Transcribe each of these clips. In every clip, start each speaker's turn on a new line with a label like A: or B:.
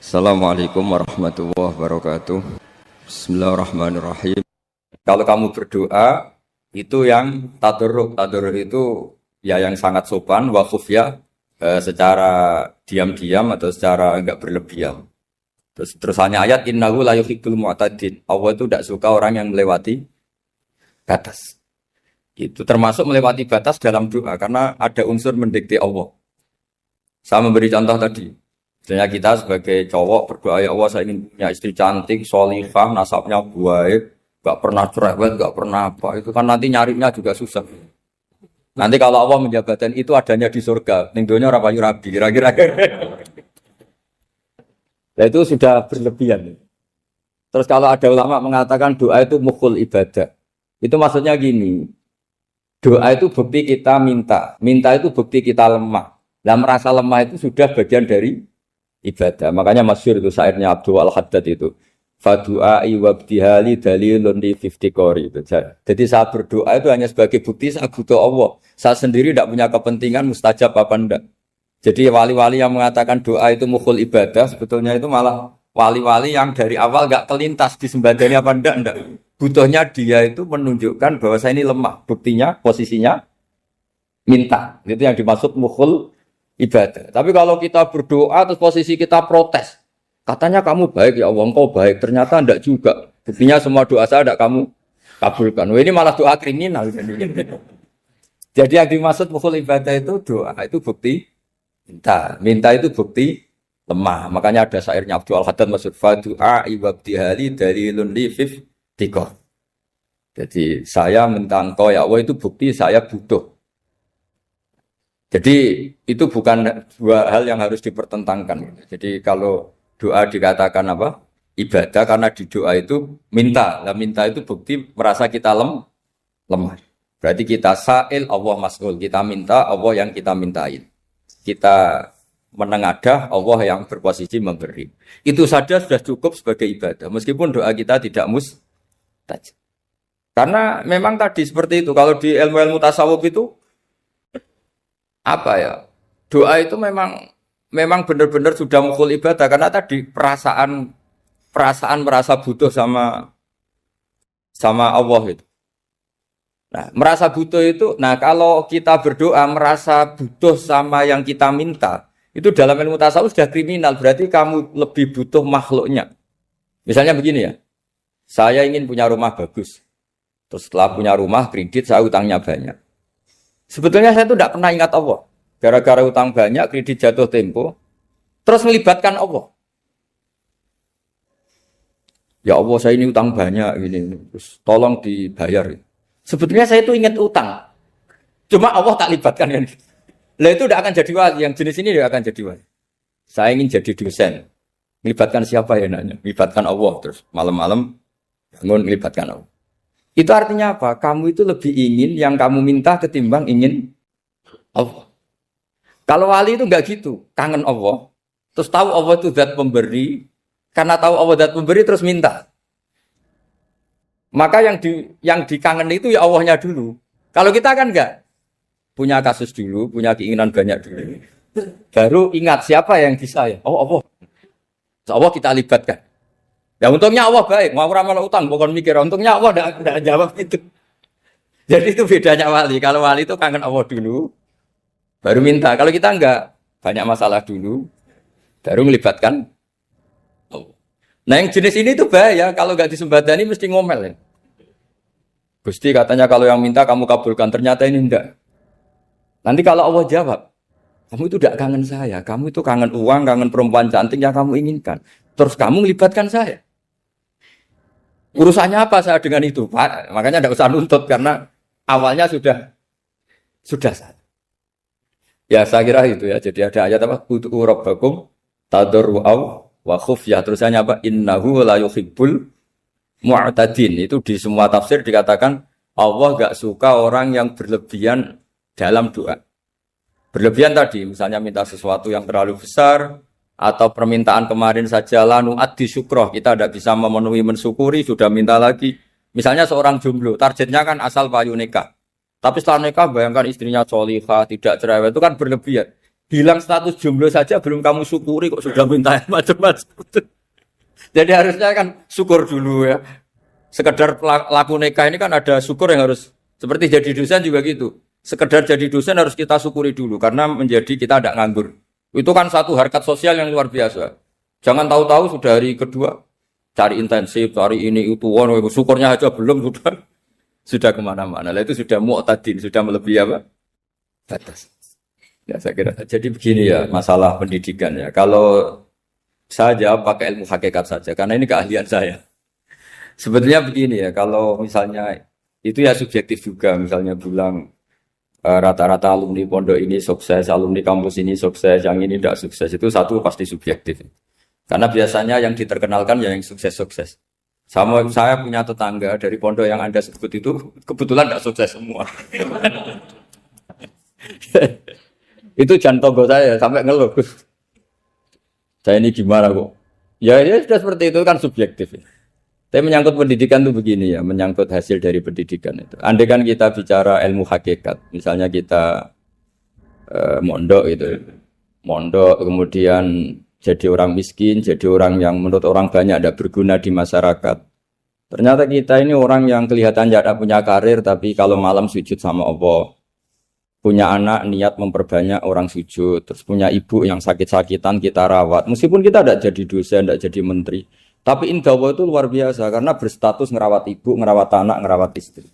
A: Assalamualaikum warahmatullahi wabarakatuh. Bismillahirrahmanirrahim. Kalau kamu berdoa itu yang tadarruk. Tadarruk itu ya yang sangat sopan wa khufya, secara diam-diam atau secara enggak berlebihan. Terus hanya ayat innahu la yuhibbul mu'tadin. Allah itu tidak suka orang yang melewati batas. Itu termasuk melewati batas dalam doa karena ada unsur mendikte Allah. Saya memberi contoh tadi. Misalnya kita sebagai cowok berdoa, ya Allah saya ingin punya istri cantik, sholihah, nasabnya baik, gak pernah cerewet, gak pernah apa. Itu kan nanti nyarinya juga susah. Nanti kalau Allah menjabatkan itu adanya di surga, ning donya ora payu rabi, kira-kira. Nah itu sudah berlebihan. Terus kalau ada ulama mengatakan doa itu mukhul ibadah, itu maksudnya gini, doa itu bukti kita minta itu bukti kita lemah. Nah merasa lemah itu sudah bagian dari ibadah. Makanya masyhur itu syairnya Abdul Al-Haddad itu. Fadu'ai wabdihali dalilun li fiftikori. Jadi saya berdoa itu hanya sebagai bukti saya butuh Allah. Saya sendiri tidak punya kepentingan mustajab apa enggak. Jadi wali-wali yang mengatakan doa itu mukhul ibadah, sebetulnya itu malah wali-wali yang dari awal enggak kelintas disembadani apa enggak. Butuhnya dia itu menunjukkan bahwa saya ini lemah. Buktinya, posisinya minta. Itu yang dimaksud mukhul ibadah. Tapi kalau kita berdoa terus posisi kita protes, katanya kamu baik ya Allah, engkau baik, ternyata enggak juga. Buktinya semua doa saya enggak kamu kabulkan. Wah, ini malah doa kriminal. Jadi yang dimaksud mukhul ibadah itu doa itu bukti minta itu bukti lemah. Makanya ada syairnya Abdul Al-Haddad maksud fadu'a ibabdihali dalilun li fiftikor. Jadi saya minta engkau ya Allah itu bukti saya butuh. Jadi itu bukan dua hal yang harus dipertentangkan. Jadi kalau doa dikatakan apa? Ibadah karena di doa itu minta. Nah, minta itu bukti merasa kita lemah. Berarti kita sa'il Allah mas'ul. Kita minta Allah yang kita mintain. Kita menengadah Allah yang berposisi memberi. Itu saja sudah cukup sebagai ibadah. Meskipun doa kita tidak mustajab. Karena memang tadi seperti itu. Kalau di ilmu-ilmu tasawuf itu apa ya? Doa itu memang benar-benar sudah mukhul ibadah karena tadi perasaan merasa butuh sama Allah itu. Nah, merasa butuh itu, nah kalau kita berdoa merasa butuh sama yang kita minta, itu dalam ilmu tasawuf sudah kriminal, berarti kamu lebih butuh makhluknya. Misalnya begini ya. Saya ingin punya rumah bagus. Terus setelah punya rumah kredit saya utangnya banyak. Sebetulnya saya itu tidak pernah ingat Allah. Gara-gara utang banyak, kredit jatuh tempo, terus melibatkan Allah. Ya Allah, saya ini utang banyak, ini, terus tolong dibayar. Sebetulnya saya itu ingat utang, cuma Allah tak libatkan kan. Lah itu tidak akan jadi wali, yang jenis ini tidak akan jadi wali. Saya ingin jadi dosen, melibatkan siapa ya nanya? Melibatkan Allah, terus malam-malam bangun melibatkan Allah. Itu artinya apa? Kamu itu lebih ingin yang kamu minta ketimbang ingin Allah. Kalau wali itu enggak gitu, kangen Allah. Terus tahu Allah itu zat pemberi, karena tahu Allah zat pemberi terus minta. Maka yang dikangen itu ya Allahnya dulu. Kalau kita kan enggak. Punya kasus dulu, punya keinginan banyak dulu. Baru ingat siapa yang bisa ya? Oh Allah. Terus Allah kita libatkan. Ya untungnya Allah baik, mau ramal utang, bukan mikir. Untungnya Allah tidak jawab itu. Jadi itu bedanya wali. Kalau wali itu kangen Allah dulu, baru minta. Kalau kita enggak, banyak masalah dulu, baru melibatkan Allah. Nah yang jenis ini tuh bahaya. Kalau enggak disembadani mesti ngomel ya. Gusti katanya kalau yang minta kamu kabulkan, ternyata ini enggak. Nanti kalau Allah jawab, kamu itu tidak kangen saya, kamu itu kangen uang, kangen perempuan cantik yang kamu inginkan. Terus kamu melibatkan saya. Urusannya apa saya dengan itu, Pak? Makanya tidak usah nuntut karena awalnya sudah sah. Ya saya kira itu ya. Jadi ada ayat apa? Ud'u rabbakum tadarru'aw wa khufyah. Terusannya apa? Innahu la yuhibbul mu'tadin. Itu di semua tafsir dikatakan Allah enggak suka orang yang berlebihan dalam doa. Berlebihan tadi, misalnya minta sesuatu yang terlalu besar, atau permintaan kemarin saja lanu addi syukroh, kita tidak bisa memenuhi mensyukuri, sudah minta lagi. Misalnya seorang jomblo, targetnya kan asal payu nikah. Tapi setelah nikah bayangkan istrinya sholihah, tidak cerewet, itu kan berlebihan. Hilang status jomblo saja belum kamu syukuri kok sudah minta yang macam-macam. Jadi harusnya kan syukur dulu ya. Sekedar laku nikah ini kan ada syukur yang harus, seperti jadi dosen juga gitu. Sekedar jadi dosen harus kita syukuri dulu karena menjadi kita tidak nganggur. Itu kan satu harkat sosial yang luar biasa. Jangan tahu-tahu sudah hari kedua cari intensif, cari ini itu, syukurnya aja belum sudah kemana-mana. Lah itu sudah mu'tadin, sudah melebihi apa? Batas. Ya saya kira. Jadi begini ya masalah pendidikan ya. Kalau saya jawab pakai ilmu hakikat saja karena ini keahlian saya. Sebetulnya begini ya, kalau misalnya itu ya subjektif juga. Misalnya bilang rata-rata alumni pondok ini sukses, alumni kampus ini sukses, yang ini tidak sukses. Itu satu pasti subjektif. Karena biasanya yang diterkenalkan ya yang sukses-sukses. Sama saya punya tetangga dari pondok yang Anda sebut itu kebetulan tidak sukses semua. Itu jantogo saya sampai ngeluh. Saya ini gimana kok? Ya sudah seperti itu kan subjektif. Tapi menyangkut pendidikan itu begini ya, menyangkut hasil dari pendidikan itu. Andai kan kita bicara ilmu hakikat, misalnya kita mondok gitu, mondok kemudian jadi orang miskin, jadi orang yang menurut orang banyak tidak berguna di masyarakat. Ternyata kita ini orang yang kelihatan tidak punya karir, tapi kalau malam sujud sama Allah. Punya anak niat memperbanyak orang sujud, terus punya ibu yang sakit-sakitan kita rawat. Meskipun kita tidak jadi dosen, tidak jadi menteri. Tapi indah Allah itu luar biasa karena berstatus ngerawat ibu, ngerawat anak, ngerawat istri.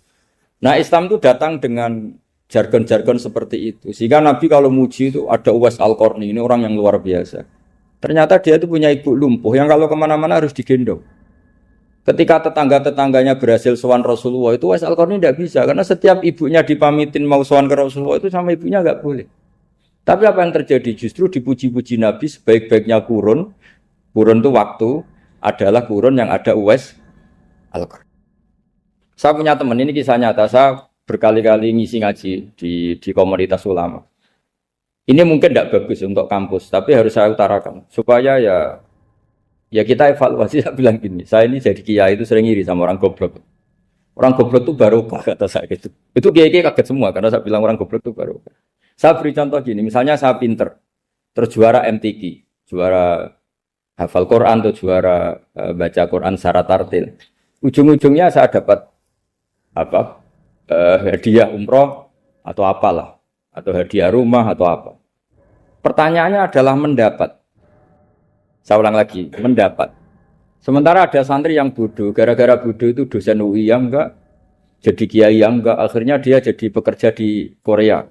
A: Nah Islam itu datang dengan jargon-jargon seperti itu. Sehingga Nabi kalau muji itu ada Uwais Al-Qarni, ini orang yang luar biasa. Ternyata dia itu punya ibu lumpuh yang kalau kemana-mana harus digendong. Ketika tetangga-tetangganya berhasil sowan Rasulullah itu Uwais Al-Qarni tidak bisa karena setiap ibunya dipamitin mau sowan ke Rasulullah itu sama ibunya nggak boleh. Tapi apa yang terjadi? Justru dipuji-puji Nabi sebaik-baiknya kurun itu waktu adalah kurun yang ada Uwais Al-Qarni. Saya punya teman ini kisah nyata, saya berkali-kali ngisi ngaji di komunitas ulama. Ini mungkin tidak bagus untuk kampus, tapi harus saya utarakan supaya ya kita evaluasi. Saya bilang gini, saya ini jadi kiai itu sering iri sama orang goblok. Orang goblok itu barokah kata saya gitu. Itu kiai-kiai kaget semua karena saya bilang orang goblok itu barokah. Saya beri contoh gini, misalnya saya pinter, terus juara MTQ, juara hafal Quran atau juara baca Quran secara tartil. Ujung-ujungnya saya dapat hadiah umroh atau apalah, atau hadiah rumah atau apa. Pertanyaannya adalah mendapat. Saya ulang lagi, mendapat. Sementara ada santri yang bodoh, gara-gara bodoh itu dosen UI yang enggak, jadi kiai yang enggak, akhirnya dia jadi pekerja di Korea.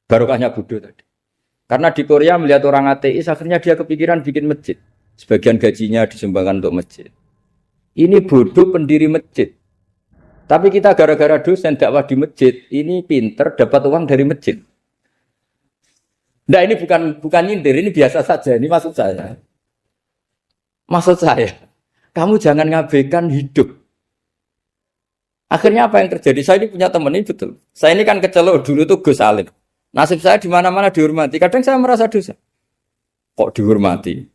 A: Barokahnya bodoh tadi. Karena di Korea melihat orang ateis, akhirnya dia kepikiran bikin masjid. Sebagian gajinya disumbangkan untuk masjid. Ini bodoh pendiri masjid. Tapi kita gara-gara dosen dakwah di masjid, ini pinter dapat uang dari masjid. Nah ini bukan nyindir, ini biasa saja, ini maksud saya. Maksud saya, kamu jangan ngabaikan hidup. Akhirnya apa yang terjadi? Saya ini punya teman ini betul. Saya ini kan kecelok dulu tuh Gus Salim. Nasib saya di mana-mana dihormati. Kadang saya merasa dosa. Kok dihormati?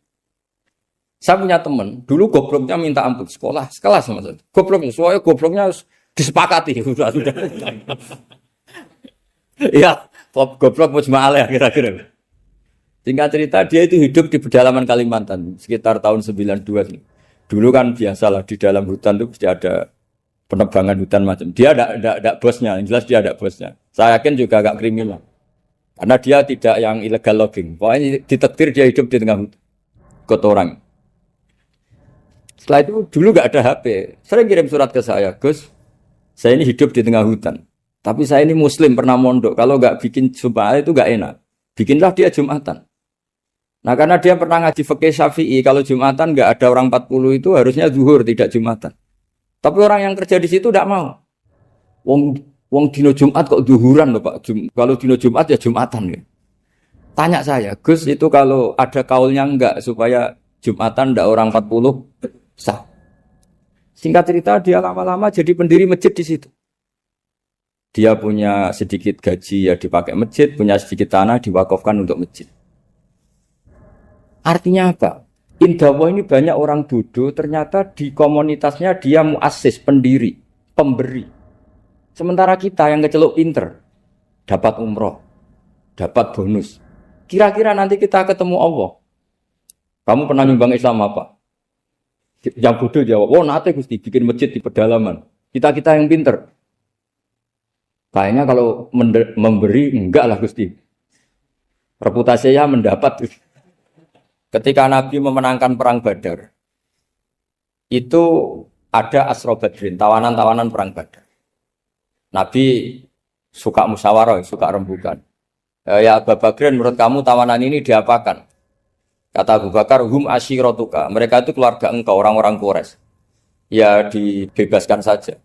A: Saya punya teman, dulu gobloknya minta ampun sekolah, sekelas sama saya. Gobloknya, soalnya gobloknya harus disepakati. Sudah. Iya, goblok mujma'alah kira-kira. Singkat cerita, dia itu hidup di pedalaman Kalimantan sekitar tahun 92. Dulu kan biasalah di dalam hutan itu pasti ada penebangan hutan macam. Dia ada bosnya, yang jelas dia ada bosnya. Saya yakin juga agak kriminal. Karena dia tidak yang illegal logging. Pokoknya ditakdir dia hidup di tengah hutan. Kotoran. Setelah itu dulu gak ada HP. Sering kirim surat ke saya, Gus, saya ini hidup di tengah hutan. Tapi saya ini muslim, pernah mondok. Kalau gak bikin sumpah itu gak enak. Bikinlah dia Jumatan. Nah karena dia pernah ngaji fikih Syafi'i, kalau Jumatan nggak ada orang 40 itu harusnya zuhur tidak Jumatan. Tapi orang yang kerja di situ tidak mau. Wong dino Jumat kok zuhuran loh Pak. Kalau dino Jumat ya Jumatan ya. Tanya saya, Gus itu kalau ada kaulnya enggak supaya Jumatan ndak orang 40 sah. Singkat cerita dia lama-lama jadi pendiri masjid di situ. Dia punya sedikit gaji ya dipakai masjid, punya sedikit tanah diwakafkan untuk masjid. Artinya apa? Indawa ini banyak orang bodoh, ternyata di komunitasnya dia muassis, pendiri, pemberi. Sementara kita yang kecelok pinter, dapat umroh, dapat bonus, Kira-kira nanti kita ketemu Allah. Kamu pernah nyumbang Islam apa? Yang bodoh jawab, oh nanti Gusti bikin masjid di pedalaman. Kita yang pinter. Kayaknya kalau memberi enggak lah Gusti. Reputasinya mendapat. Ketika Nabi memenangkan perang Badar, itu ada Asra Badrin, tawanan-tawanan perang Badar. Nabi suka musyawarah, suka rembukan. Ya Abu Bakrin, menurut kamu tawanan ini diapakan? Kata Abu Bakar, hum asyiratuka. Mereka itu keluarga engkau, orang-orang Quraisy. Ya dibebaskan saja.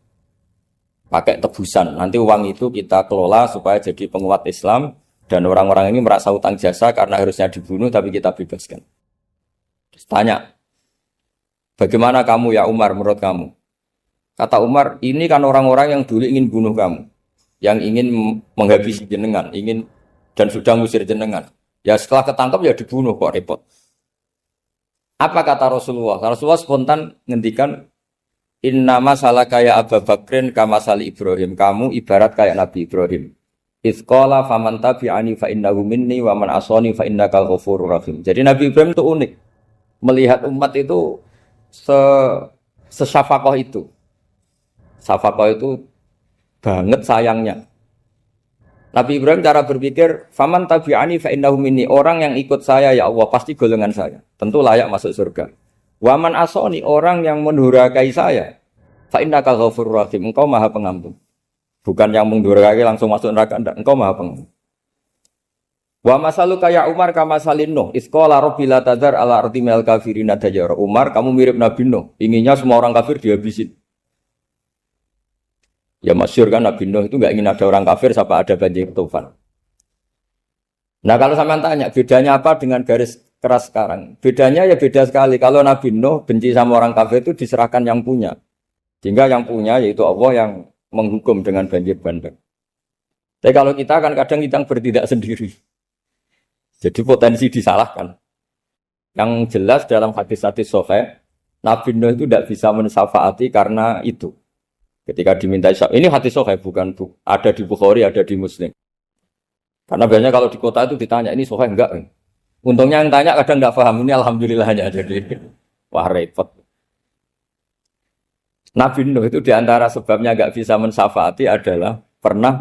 A: Pakai tebusan. Nanti uang itu kita kelola supaya jadi penguat Islam. Dan orang-orang ini merasa utang jasa karena harusnya dibunuh tapi kita bebaskan. Terus tanya, bagaimana kamu ya Umar menurut kamu? Kata Umar, ini kan orang-orang yang dulu ingin bunuh kamu. Yang ingin menghabisi jenengan, ingin dan sudah ngusir jenengan. Ya setelah ketangkap ya dibunuh kok repot. Apa kata Rasulullah? Rasulullah spontan ngendikan, innama salaka ya Abu Bakrin kama sali Ibrahim. Kamu ibarat kayak Nabi Ibrahim. Izqala faman tabi'ani fa innahu minni wa man asani fa innakal ghafurur rahim. Jadi Nabi Ibrahim itu unik. Melihat umat itu sesyafakoh itu. Syafakoh itu banget sayangnya. Nabi Ibrahim cara berpikir, faman tabi'ani fa innahu minni. Orang yang ikut saya ya Allah pasti golongan saya. Tentu layak masuk surga. Wa man asani, orang yang mendurhakai saya, fa innakal ghafurur rahim. Engkau Maha Pengampun. Bukan yang mendurhakai langsung masuk neraka, enggak. Engkau Maha Pengampun. Wa masalu kaya Umar kama salin Nuh. Isqala rabbil tadzar ala ardi minal kafirin dajara. Umar, kamu mirip Nabi Nuh. Inginnya semua orang kafir dihabisin. Ya masyhur kan Nabi Nuh itu enggak ingin ada orang kafir sampai ada banjir tufan. Nah, kalau sampean tanya bedanya apa dengan garis keras sekarang? Bedanya ya beda sekali. Kalau Nabi Nuh benci sama orang kafir itu diserahkan yang punya. Sehingga yang punya yaitu Allah yang menghukum dengan banjir bandang. Tapi kalau kita kan kadang kita bertindak sendiri. Jadi potensi disalahkan. Yang jelas dalam hadis-hadis sahih, Nabi Nuh itu tidak bisa mensyafaati karena itu. Ketika diminta ini hadis sahih bukan ada di Bukhari, ada di Muslim. Karena biasanya kalau di kota itu ditanya ini sahih enggak? Untungnya yang tanya kadang enggak paham, ini alhamdulillahnya jadi wah repot. Nabi Nuh itu diantara sebabnya enggak bisa mensyafaati adalah pernah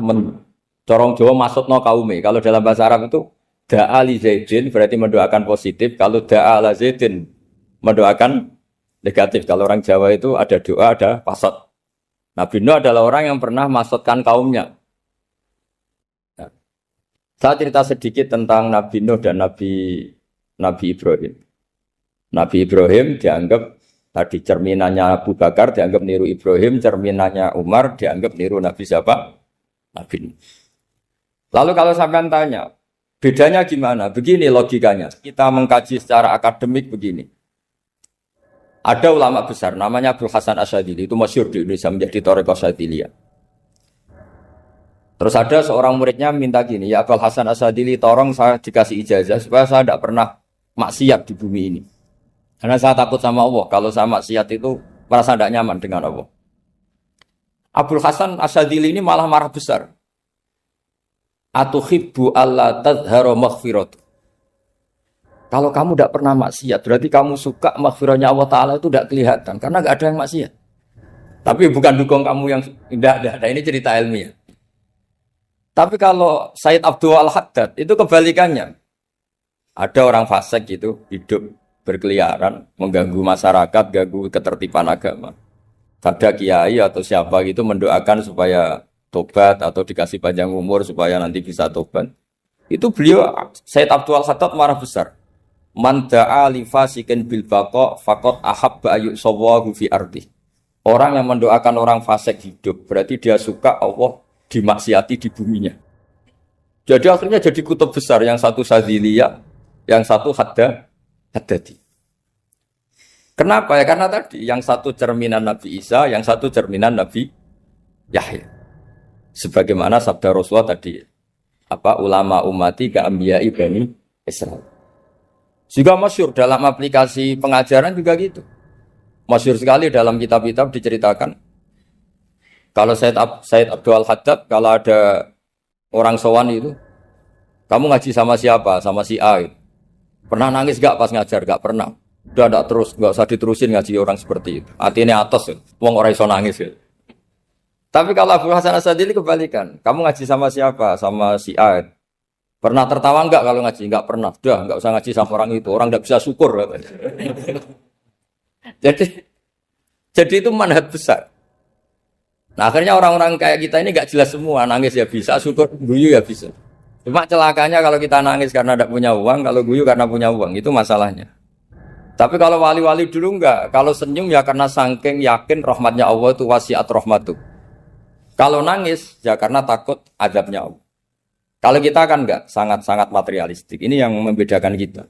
A: corong Jawa masukno kaume. Kalau dalam bahasa Arab itu da'a li zaidin berarti mendoakan positif. Kalau da'a la zaidin mendoakan negatif. Kalau orang Jawa itu ada doa, ada pasot. Nabi Nuh adalah orang yang pernah masukkan kaumnya. Nah, saya cerita sedikit tentang Nabi Nuh dan Nabi Ibrahim. Nabi Ibrahim dianggap tadi cerminannya Abu Bakar, dianggap niru Ibrahim, cerminannya Umar, dianggap niru Nabi siapa? Nabi Nuh. Lalu kalau sampean tanya, bedanya gimana? Begini logikanya. Kita mengkaji secara akademik begini. Ada ulama besar, namanya Abdul Hasan Asyadzili, itu masyhur di Indonesia menjadi Thariqah Asyadziliyah. Terus ada seorang muridnya minta gini, ya Abdul Hasan Asyadzili, tolong saya dikasih ijazah supaya saya tidak pernah maksiat di bumi ini. Karena saya takut sama Allah, kalau saya maksiat itu merasa tidak nyaman dengan Allah. Abdul Hasan Asyadzili ini malah marah besar. Atuhibbu alla tadhhara maghfiratu. Kalau kamu tidak pernah maksiat, berarti kamu suka maghfirahnya Allah Ta'ala itu tidak kelihatan. Karena tidak ada yang maksiat. Tapi bukan dukung kamu yang tidak ada. Ini cerita ilmiah. Tapi kalau Sayyid Abdul Al-Haddad, itu kebalikannya. Ada orang fasik gitu, hidup berkeliaran, mengganggu masyarakat, ganggu ketertiban agama. Ada kiai atau siapa gitu mendoakan supaya tobat atau dikasih panjang umur supaya nanti bisa tobat. Itu beliau, Sayyid Abdul Al-Haddad marah besar. Man da'a li fasikin bil baqa faqad ahabba ayyusawahu fi ardi. Orang yang mendoakan orang fasik hidup berarti dia suka Allah dimaksiati di buminya. Jadi akhirnya jadi kutub besar, yang satu Sadziliyah, yang satu Haddadi. Kenapa ya? Karena tadi yang satu cerminan Nabi Isa, yang satu cerminan Nabi Yahya. Sebagaimana sabda Rasulullah tadi, ulama ummati ka anbiya'i bani Israil. Juga masyhur dalam aplikasi pengajaran juga gitu. Masyhur sekali dalam kitab-kitab diceritakan. Kalau Sayyid Abdul Al-Haddad, kalau ada orang sowan itu, Kamu ngaji sama siapa? Sama si A. Pernah nangis gak pas ngajar? Gak pernah. Udah gak terus, gak usah diterusin ngaji orang seperti itu. Hatinya atas ya. Wong orang iso nangis ya. Tapi kalau Abu Hasan Asadili kebalikan. Kamu ngaji sama siapa? Sama si A. Pernah tertawa enggak kalau ngaji? Enggak pernah. Udah, enggak usah ngaji sama orang itu. Orang enggak bisa syukur. jadi itu manhaj besar. Nah akhirnya orang-orang kayak kita ini enggak jelas semua. Nangis ya bisa, syukur, guyu ya bisa. Cuma celakanya kalau kita nangis karena tidak punya uang, kalau guyu karena punya uang. Itu masalahnya. Tapi kalau wali-wali dulu enggak. Kalau senyum ya karena saking yakin rahmatnya Allah itu wasiat rahmatu. Kalau nangis ya karena takut azabnya Allah. Kalau kita kan enggak, sangat-sangat materialistik. Ini yang membedakan kita.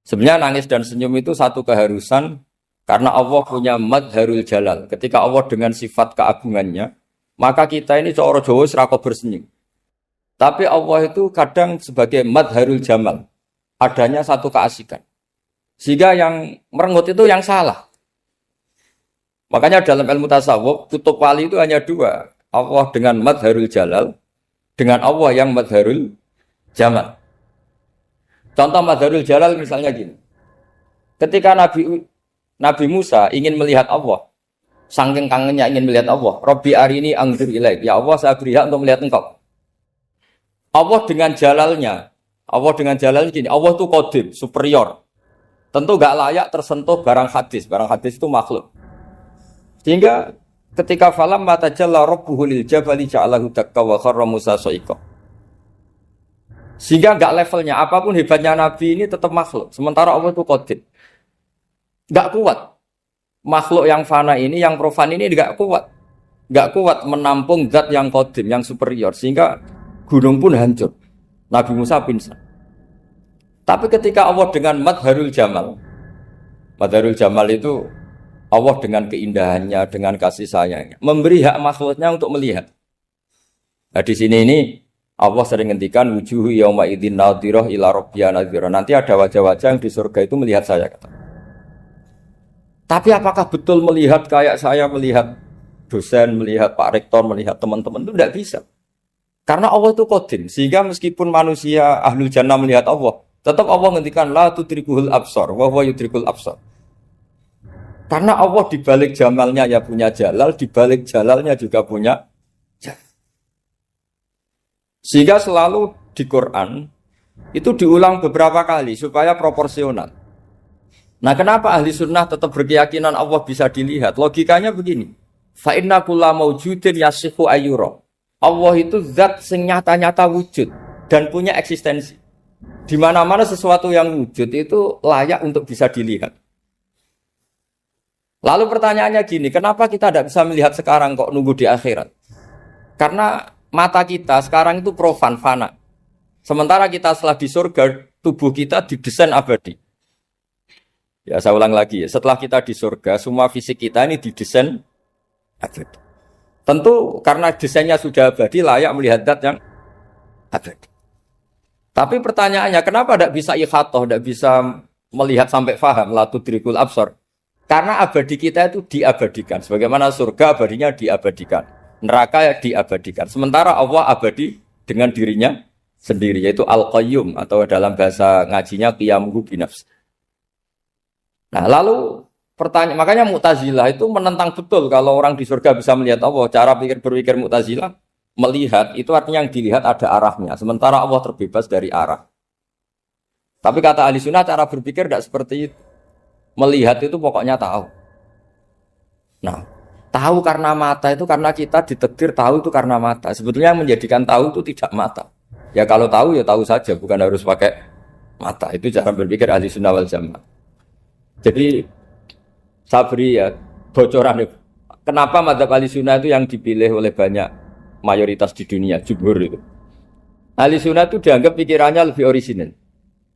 A: Sebenarnya nangis dan senyum itu satu keharusan karena Allah punya madharul jalal. Ketika Allah dengan sifat keagungannya, maka kita ini seorang Jawa serako bersenyum. Tapi Allah itu kadang sebagai madharul jamal. Adanya satu keasikan. Sehingga yang merengut itu yang salah. Makanya dalam ilmu tasawuf, kutub wali itu hanya dua. Allah dengan madharul jalal, dengan Allah yang madharul jamal. Contoh madharul jalal misalnya gini. Ketika Nabi Musa ingin melihat Allah, saking kangennya ingin melihat Allah, Rabbi arini anzur ilaik. Ya Allah, saya beri hak untuk melihat engkau. Allah dengan jalalnya gini, Allah itu qadim, superior. Tentu gak layak tersentuh barang hadis. Barang hadis itu makhluk. Sehingga ketika falam matajalla rabbuhu lil jabali ja'alahu dakka wa kharra Musa sa'iqa. Sehingga enggak levelnya apapun hebatnya nabi ini tetap makhluk. Sementara Allah itu qadim. Enggak kuat. Makhluk yang fana ini, yang profan ini enggak kuat. Enggak kuat menampung zat yang qadim, yang superior sehingga gunung pun hancur. Nabi Musa pingsan. Tapi ketika Allah dengan madharul jamal. Madharul jamal itu Allah dengan keindahannya, dengan kasih sayangnya, memberi hak makhluknya untuk melihat. Nah di sini ini Allah sering ngendikan wujuhu yauma idzin nadhirah ila rabbiha nadhirah. Nanti ada wajah-wajah yang di surga itu melihat saya kata. Tapi apakah betul melihat kayak saya melihat dosen, melihat Pak Rektor, melihat teman-teman itu tidak bisa. Karena Allah itu qadim, sehingga meskipun manusia ahlul jannah melihat Allah, tetap Allah ngendikan la tudrikuhul absar wa huwa yudrikul absar. Karena Allah di balik jamalnya ya punya jalal, di balik jalalnya juga punya jalal. Sehingga selalu di Quran itu diulang beberapa kali supaya proporsional. Nah, kenapa ahli sunnah tetap berkeyakinan Allah bisa dilihat? Logikanya begini. Fa inna kulla maujudin yasihu ayyura. Allah itu zat sing nyata-nyata wujud dan punya eksistensi. Di mana-mana sesuatu yang wujud itu layak untuk bisa dilihat. Lalu pertanyaannya gini, kenapa kita tidak bisa melihat sekarang kok nunggu di akhirat? Karena mata kita sekarang itu profan, fana. Sementara kita setelah di surga, tubuh kita didesain abadi. Ya saya ulang lagi ya, setelah kita di surga, semua fisik kita ini didesain abadi. Tentu karena desainnya sudah abadi, layak melihat zat yang abadi. Tapi pertanyaannya, kenapa tidak bisa ikhatoh, tidak bisa melihat sampai faham, la tudrikul absar? Karena abadi kita itu diabadikan. Sebagaimana surga abadinya diabadikan. Neraka ya diabadikan. Sementara Allah abadi dengan dirinya sendiri. Yaitu Al-Qayyum. Atau dalam bahasa ngajinya Qiyamuhu binafs. Nah lalu pertanyaan, makanya Mu'tazilah itu menentang betul kalau orang di surga bisa melihat Allah. Cara berpikir Mu'tazilah, melihat itu artinya yang dilihat ada arahnya. Sementara Allah terbebas dari arah. Tapi kata ahli sunnah cara berpikir tidak seperti itu. Melihat itu pokoknya tahu. Nah, tahu karena mata itu karena kita ditakdir tahu itu karena mata. Sebetulnya yang menjadikan tahu itu tidak mata. Ya kalau tahu ya tahu saja, bukan harus pakai mata. Itu cara berpikir ahli sunnah wal jamaah. Jadi saya beri ya bocoran. Kenapa mazhab ahli sunnah itu yang dipilih oleh banyak mayoritas di dunia, jumhur itu. Ahli sunnah itu dianggap pikirannya lebih orisinal.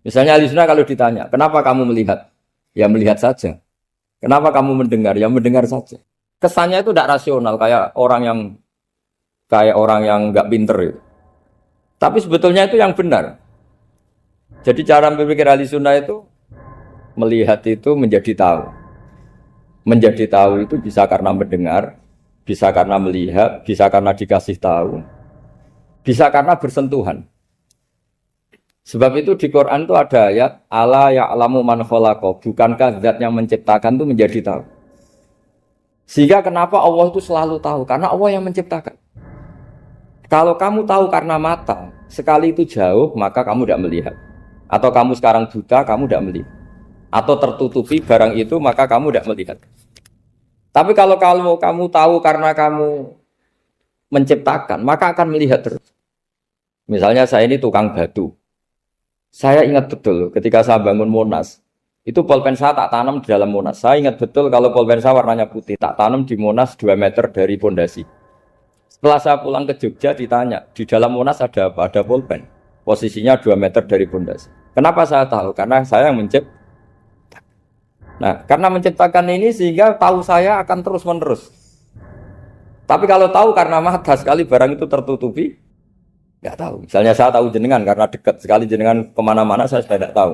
A: Misalnya ahli sunnah kalau ditanya, kenapa kamu melihat? Ya melihat saja. Kenapa kamu mendengar? Ya mendengar saja. Kesannya itu tidak rasional, kayak orang yang nggak pinter itu. Tapi sebetulnya itu yang benar. Jadi cara berpikir ahli sunnah itu melihat itu menjadi tahu. Menjadi tahu itu bisa karena mendengar, bisa karena melihat, bisa karena dikasih tahu, bisa karena bersentuhan. Sebab itu di Quran itu ada ayat ala ya'lamu man khalaqa, bukankah zat yang menciptakan itu menjadi tahu. Sehingga kenapa Allah itu selalu tahu? Karena Allah yang menciptakan. Kalau kamu tahu karena mata, sekali itu jauh, maka kamu tidak melihat. Atau kamu sekarang buta, kamu tidak melihat. Atau tertutupi barang itu, maka kamu tidak melihat. Tapi kalau kamu tahu karena kamu menciptakan, maka akan melihat terus. Misalnya saya ini tukang batu. Saya ingat betul ketika saya bangun Monas, itu pulpen saya tak tanam di dalam Monas. Saya ingat betul kalau pulpen saya warnanya putih, tak tanam di Monas 2 meter dari pondasi. Setelah saya pulang ke Jogja ditanya, di dalam Monas ada apa? Ada pulpen. Posisinya 2 meter dari pondasi. Kenapa saya tahu? Karena saya yang menciptakan. Nah, karena menciptakan ini sehingga tahu saya akan terus menerus. Tapi kalau tahu karena mata sekali barang itu tertutupi, nggak tahu. Misalnya saya tahu jenengan karena dekat sekali jenengan kemana-mana saya sudah tidak tahu.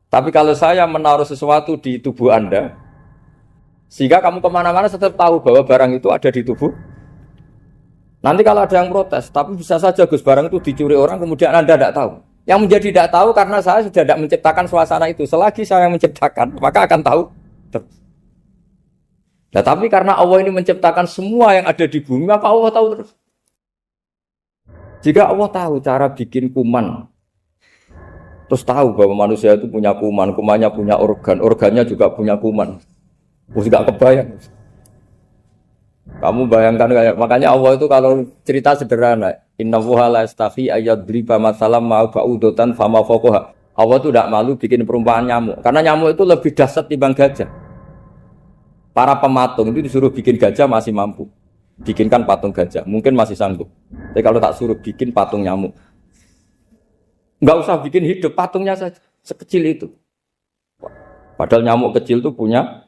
A: Tapi kalau saya menaruh sesuatu di tubuh Anda, sehingga kamu kemana-mana tetap tahu bahwa barang itu ada di tubuh. Nanti kalau ada yang protes, tapi bisa saja Gus barang itu dicuri orang kemudian Anda tidak tahu. Yang menjadi tidak tahu karena saya sudah tidak menciptakan suasana itu. Selagi saya yang menciptakan, maka akan tahu. Nah, tapi karena Allah ini menciptakan semua yang ada di bumi, maka Allah tahu terus. Jika Allah tahu cara bikin kuman, terus tahu bahwa manusia itu punya kuman, kumannya punya organ, organnya juga punya kuman. Terus gak kebayang. Kamu bayangkan kayak, makanya Allah itu kalau cerita sederhana, innallaha la yastahi ayyadriba masalam ma ba'udatan fama fawqaha. Allah itu tidak malu bikin perumpamaan nyamuk, karena nyamuk itu lebih dahsyat timbang gajah. Para pematung itu disuruh bikin gajah masih mampu. Bikinkan patung gajah, mungkin masih sanggup. Tapi kalau tak suruh bikin patung nyamuk, nggak usah bikin hidup, patungnya saja sekecil itu. Padahal nyamuk kecil itu punya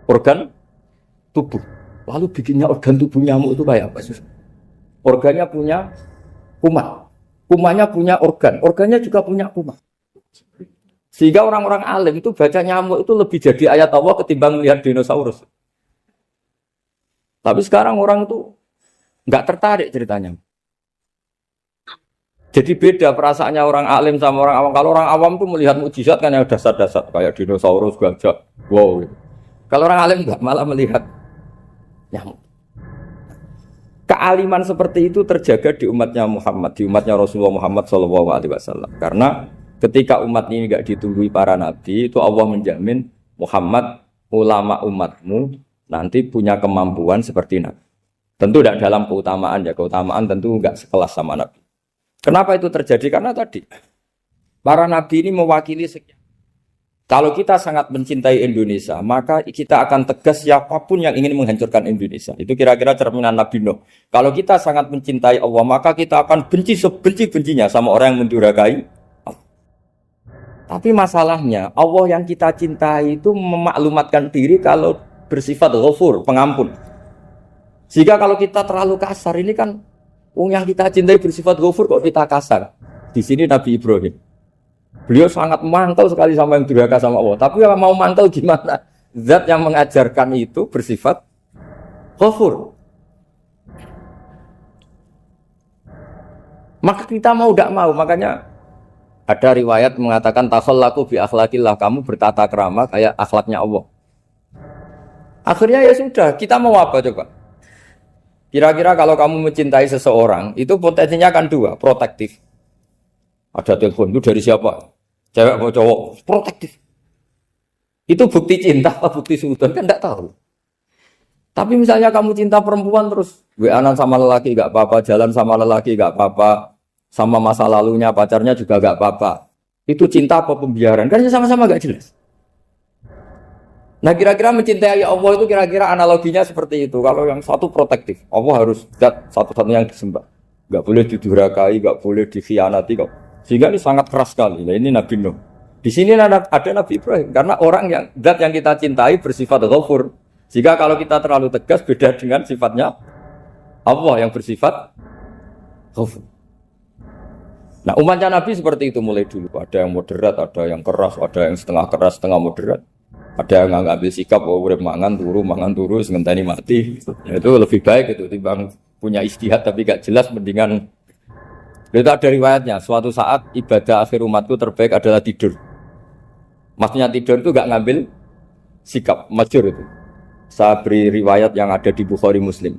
A: organ tubuh. Lalu bikinnya organ tubuh nyamuk itu kayak apa? Organnya punya kuman, kumannya punya organ, organnya juga punya kuman. Sehingga orang-orang alim itu baca nyamuk itu lebih jadi ayat Allah ketimbang melihat dinosaurus. Tapi sekarang orang itu nggak tertarik ceritanya. Jadi beda perasaannya orang alim sama orang awam. Kalau orang awam tuh melihat mukjizat kan yang dasar-dasar kayak dinosaurus, gajah, wow. Kalau orang alim nggak, malah melihat nyamuk. Kealiman seperti itu terjaga di umatnya Muhammad, di umatnya Rasulullah Muhammad SAW. Karena ketika umat ini nggak ditunggui para nabi, itu Allah menjamin Muhammad, ulama umatmu nanti punya kemampuan seperti Nabi. Tentu tidak dalam keutamaan ya, keutamaan tentu enggak sekelas sama Nabi. Kenapa itu terjadi? Karena tadi para Nabi ini mewakili sekian. Kalau kita sangat mencintai Indonesia, maka kita akan tegas siapapun yang ingin menghancurkan Indonesia. Itu kira-kira cerminan Nabi Nuh. Kalau kita sangat mencintai Allah, maka kita akan benci sebenci-bencinya sama orang yang mendurhakai. Tapi masalahnya Allah yang kita cintai itu memaklumatkan diri kalau bersifat ghafur, pengampun. Jika kalau kita terlalu kasar, ini kan yang kita cintai bersifat ghafur kok kita kasar. Di sini Nabi Ibrahim, beliau sangat mantau sekali sama yang durhaka sama Allah. Tapi kalau mau mantau gimana? Zat yang mengajarkan itu bersifat ghafur. Maka kita mau tidak mau, makanya ada riwayat mengatakan takhallaku bi akhlaqillah, kamu bertata krama kayak akhlaknya Allah. Akhirnya ya sudah, kita mau apa coba? Kira-kira kalau kamu mencintai seseorang, itu potensinya akan dua, protektif. Ada telepon, itu dari siapa? Cewek atau cowok? Protektif. Itu bukti cinta apa bukti suudon? Kan tidak tahu. Tapi misalnya kamu cinta perempuan terus, WA-an sama lelaki gak apa-apa, jalan sama lelaki gak apa-apa, sama masa lalunya pacarnya juga gak apa-apa. Itu cinta apa pembiaran? Kan sama-sama gak jelas. Nah kira-kira mencintai Allah itu kira-kira analoginya seperti itu. Kalau yang satu protektif, Allah harus zat satu-satunya yang disembah. Gak boleh didurhakai, gak boleh dikhianati. Sehingga ini sangat keras sekali. Nah ini Nabi Nuh. Di sini ada Nabi Ibrahim. Karena orang yang zat yang kita cintai bersifat ghafur. Jika kalau kita terlalu tegas beda dengan sifatnya Allah yang bersifat ghafur. Nah umatnya Nabi seperti itu mulai dulu. Ada yang moderat, ada yang keras, ada yang setengah keras, setengah moderat. Ada yang ngambil sikap, urip mangan turu, ngenteni mati. Itu lebih baik itu timbang punya ijtihad tapi gak jelas, mendingan Itu ada riwayatnya, suatu saat ibadah akhir umatku terbaik adalah tidur. Maksudnya tidur itu gak ngambil sikap, masyhur itu. Saya beri riwayat yang ada di Bukhari Muslim.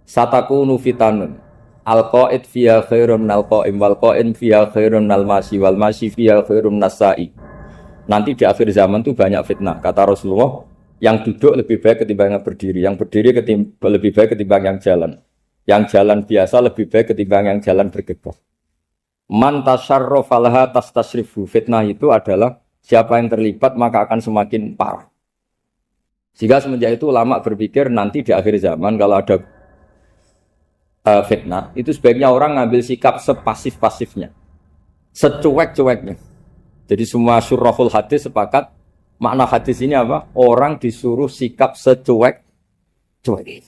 A: Satakunu fitanun al-qa'id fiha khairun minal qa'im wal qa'im fiha khairun minal mashi wal mashi fiha khairun minas sa'i. Nanti di akhir zaman itu banyak fitnah. Kata Rasulullah, yang duduk lebih baik ketimbang yang berdiri, yang berdiri lebih baik ketimbang yang jalan. Yang jalan biasa lebih baik ketimbang yang jalan bergegas. Man tasyarrafa laha tastasrifu. Fitnah itu adalah siapa yang terlibat maka akan semakin parah. Sehingga semenjak itu ulama berpikir nanti di akhir zaman kalau ada fitnah, itu sebaiknya orang ngambil sikap sepasif-pasifnya, secuek-cueknya. Jadi semua syurahul hadis sepakat makna hadis ini apa? Orang disuruh sikap secuek-cuek.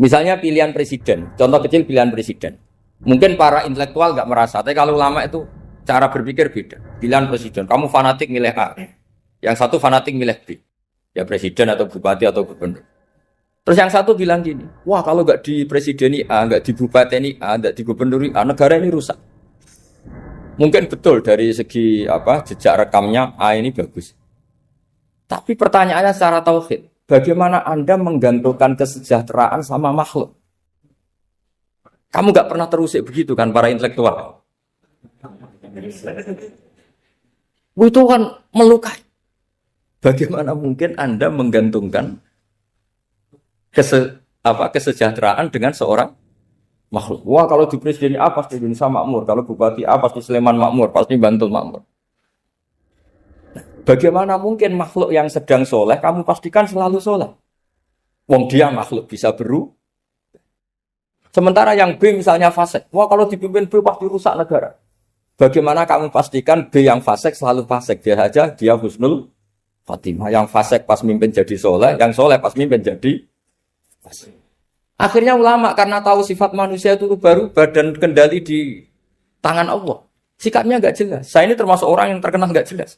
A: Misalnya pilihan presiden, contoh kecil pilihan presiden. Mungkin para intelektual nggak merasa, tapi kalau ulama itu cara berpikir beda. Pilihan presiden, kamu fanatik milih A, yang satu fanatik milih B. Ya presiden atau bupati atau gubernur. Terus yang satu bilang gini, wah kalau nggak di presideni A, nggak di bupati A, nggak di gubernur A, negara ini rusak. Mungkin betul dari segi jejak rekamnya A ini bagus. Tapi pertanyaannya secara tauhid, bagaimana Anda menggantungkan kesejahteraan sama makhluk? Kamu nggak pernah terusik begitu kan para intelektual? Itu kan melukai. Bagaimana mungkin Anda menggantungkan kesejahteraan dengan seorang makhluk? Wah kalau di presiden A pasti Indonesia makmur, kalau bupati A pasti Sleman makmur, pasti Bantul makmur. Bagaimana mungkin makhluk yang sedang soleh kamu pastikan selalu soleh? Wong dia makhluk bisa berubah. Sementara yang B misalnya fasik, wah kalau dipimpin B pasti rusak negara. Bagaimana kamu pastikan B yang fasik selalu fasik? Dia saja dia husnul Fatimah, yang fasik pas mimpin jadi soleh, yang soleh pas mimpin jadi fasik. Akhirnya ulama karena tahu sifat manusia itu baru badan kendali di tangan Allah. Sikapnya nggak jelas. Saya ini termasuk orang yang terkenal nggak jelas.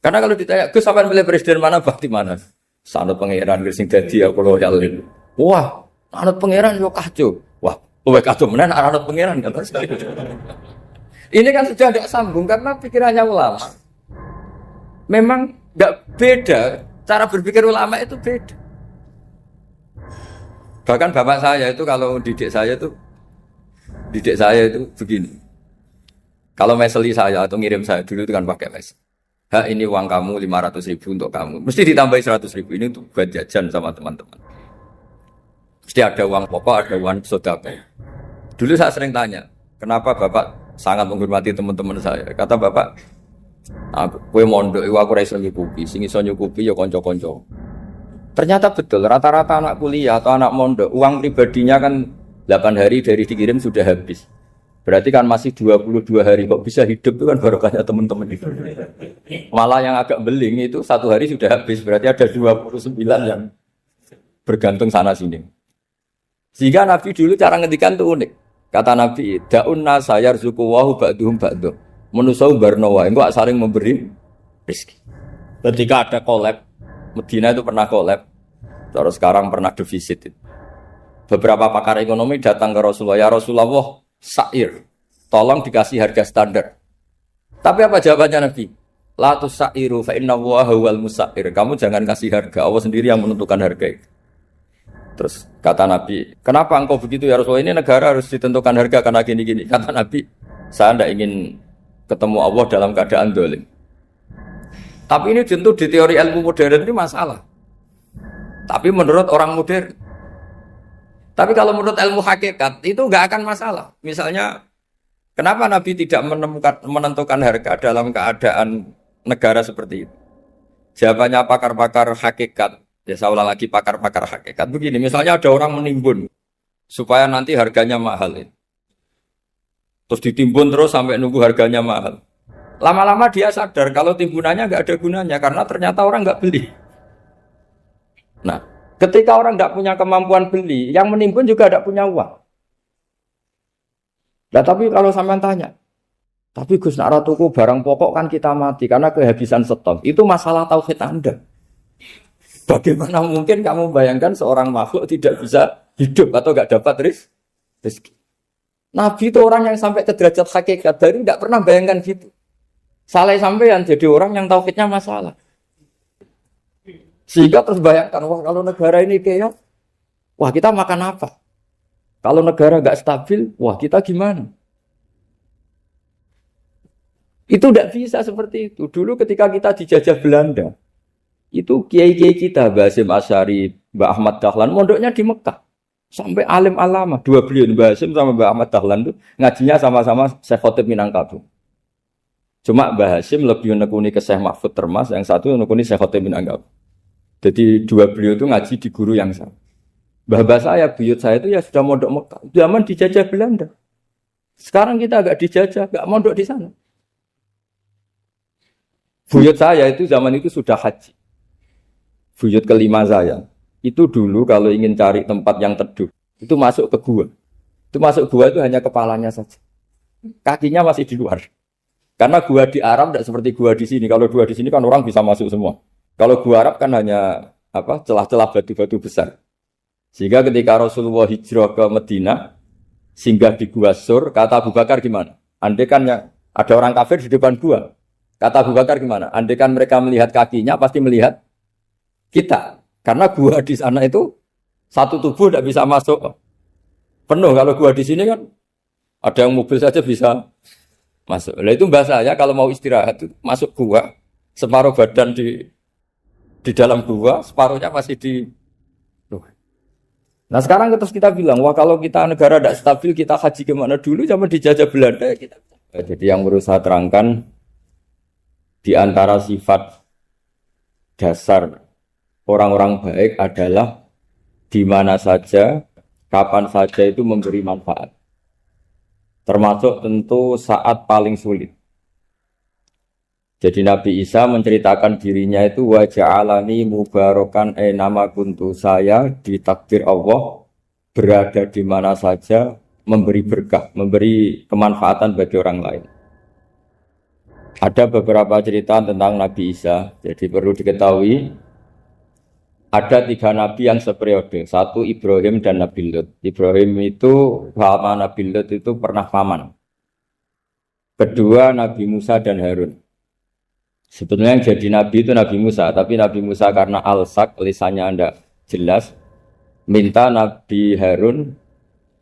A: Karena kalau ditanya, Gus sampean milih presiden mana, bakti mana? Sanut pangeran sing dadi aku loyal. Wah, anut pangeran yo kacau. Wah, kowe kacau menan anut pangeran kan. Ini kan sudah tidak sambung karena pikirannya ulama. Memang nggak beda, cara berpikir ulama itu beda. Bahkan bapak saya itu kalau didik saya itu begini. Kalau meseli saya atau ngirim saya dulu itu kan pakai mes. Ini uang kamu 500.000 untuk kamu. Mesti ditambahi 100.000 ini untuk buat jajan sama teman-teman. Mesti ada uang pokok, ada uang sedekah. Dulu saya sering tanya, kenapa bapak sangat menghormati teman-teman saya? Kata bapak, kowe mondok iku aku ora iso nyukupi, sing iso nyukupi ya kanca-kanca. Ternyata betul, rata-rata anak kuliah atau anak mondok, uang pribadinya kan 8 hari dari dikirim sudah habis. Berarti kan masih 22 hari kok bisa hidup, itu kan barokahnya teman-teman itu. Malah yang agak beling itu 1 hari sudah habis, berarti ada 29 yang bergantung sana sini. Sehingga Nabi dulu cara ngendikan itu unik. Kata Nabi, da'un nasa yarzuqu wahu ba'duhum ba'duh. Manusia barno wae, engko saling memberi rezeki. Ketika ada collab, Medina itu pernah collab, terus sekarang pernah defisit. Beberapa pakar ekonomi datang ke Rasulullah, ya Rasulullah, sa'ir, tolong dikasih harga standar. Tapi apa jawabannya Nabi? La tusairu fa inna Allaha huwal musair. Kamu jangan kasih harga, Allah sendiri yang menentukan harga itu. Terus kata Nabi, kenapa engkau begitu ya Rasulullah? Ini negara harus ditentukan harga karena gini-gini. Kata Nabi, saya tidak ingin ketemu Allah dalam keadaan dolim. Tapi ini tentu di teori ilmu modern ini masalah. Tapi menurut orang modern. Tapi kalau menurut ilmu hakikat itu nggak akan masalah. Misalnya, kenapa Nabi tidak menentukan harga dalam keadaan negara seperti itu? Jawabannya pakar-pakar hakikat. Ya saya ulang lagi pakar-pakar hakikat. Begini, misalnya ada orang menimbun supaya nanti harganya mahal. Terus ditimbun terus sampai nunggu harganya mahal. Lama-lama dia sadar kalau timbunannya nggak ada gunanya karena ternyata orang nggak beli. Nah, ketika orang nggak punya kemampuan beli, yang menimbun juga nggak punya uang. Nah, tapi kalau sampean tanya, tapi Gus nak tuku barang pokok kan kita mati karena kehabisan stok. Itu masalah tauhid Anda. Bagaimana mungkin kamu bayangkan seorang makhluk tidak bisa hidup atau nggak dapat rezeki? Nabi itu orang yang sampai ke derajat hakikat, dari tidak pernah bayangkan gitu. Salah sampean jadi orang yang tauhidnya masalah. Sehingga terus bayangkan, wah kalau negara ini kayak, wah kita makan apa? Kalau negara nggak stabil, wah kita gimana? Itu tidak bisa seperti itu. Dulu ketika kita dijajah Belanda, itu kiai-kiai kita, Mbah Hasyim Asy'ari, Mbah Ahmad Dahlan, mondoknya di Mekah. Sampai alim alama, dua beliau, Mbah Hasyim sama Mbah Ahmad Dahlan itu ngajinya sama-sama Syekh Khotib Minangkabau. Cuma Mbah Hasyim lebih menekuni ke Syekh Mahfud Termas, yang satu menekuni Syekh Khotib Minangkabau. Jadi dua beliau itu ngaji di guru yang sama. Mbah saya, buyut saya itu ya sudah mondok Mekah. Zaman dijajah Belanda. Sekarang kita agak dijajah, agak mondok di sana. Buyut saya itu zaman itu sudah haji. Buyut kelima saya. Itu dulu kalau ingin cari tempat yang teduh, itu masuk ke gua. Itu masuk gua itu hanya kepalanya saja. Kakinya masih di luar. Karena gua di Arab tidak seperti gua di sini. Kalau gua di sini kan orang bisa masuk semua. Kalau gua Arab kan hanya celah-celah batu-batu besar. Sehingga ketika Rasulullah hijrah ke Madinah, singgah di Gua Sur, kata Abu Bakar gimana? Andai kan ada orang kafir di depan gua. Kata Abu Bakar gimana? Andai kan mereka melihat kakinya, pasti melihat kita. Karena gua di sana itu satu tubuh tidak bisa masuk penuh. Kalau gua di sini kan ada yang mobil saja bisa masuk. Nah itu bahasa saya kalau mau istirahat itu masuk gua, separuh badan di dalam gua, separuhnya masih di. Nah sekarang terus kita bilang, wah kalau kita negara tidak stabil, kita haji kemana dulu? Zaman dijajah Belanda kita. Jadi yang berusaha terangkan di antara sifat dasar orang-orang baik adalah di mana saja, kapan saja itu memberi manfaat. Termasuk tentu saat paling sulit. Jadi Nabi Isa menceritakan dirinya itu wa ja'alani mubarakan nama kuntu, saya ditakdir Allah berada di mana saja memberi berkah, memberi kemanfaatan bagi orang lain. Ada beberapa cerita tentang Nabi Isa. Jadi perlu diketahui ada 3 nabi yang seperiode. Satu Ibrahim dan Nabi Lut. Ibrahim itu sama Nabi Lut itu pernah paman. Kedua Nabi Musa dan Harun. Sebetulnya yang jadi nabi itu Nabi Musa, tapi Nabi Musa karena alsak, lisannya anda jelas, minta Nabi Harun,